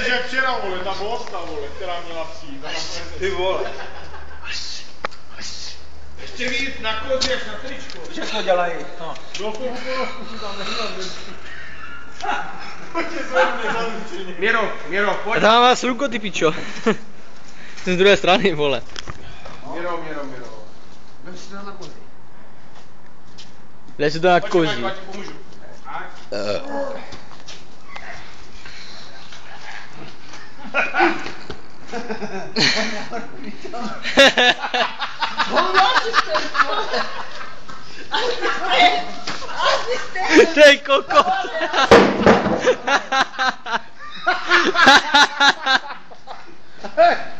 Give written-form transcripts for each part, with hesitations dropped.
víš jak včera, vole, ta bosta, vole, která měla přijít. Ty vole. Ještě víc na kozy až na tričko. Víš jak to dělají? No. Do toho porovku si tam nehnal. Pojďte se mnou nezaručeně. Miro, pojď. A tam má sluko, ty pičo. Jsem z druhé strany, vole. Miro. Vem si to na kozy. Dej si to na koží. Pojď, pomůžu. Dej kokot.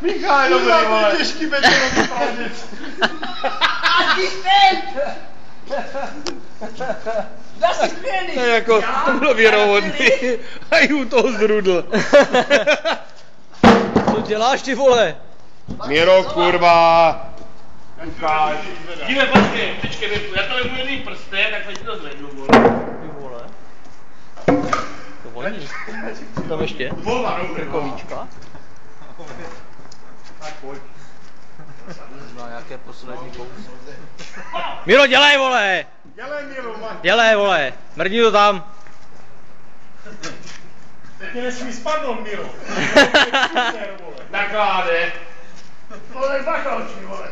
Michal, dobrý, vole. Těžký betonový pánec. Asistent! Asistent! To je jako, to bylo věrohodný. A i u toho zrudl. Co děláš, ty vole? Miro, kurva. Ukáž. Dívej, počkej, já to vezmu jedným prstem, tak teď to zvednu, vole. Ty vole. To voní. Co tam ještě? Volva, dobrý. Kovíčka. Tak pojď. Možná nějaké poslední kousky. Miro, dělej, vole! Dělej, Miro, mať. Dělej, vole! Mrdni to tam! Teď tě nesmí spadnout, Miro. Nakláde. Vole, bacha oči, vole.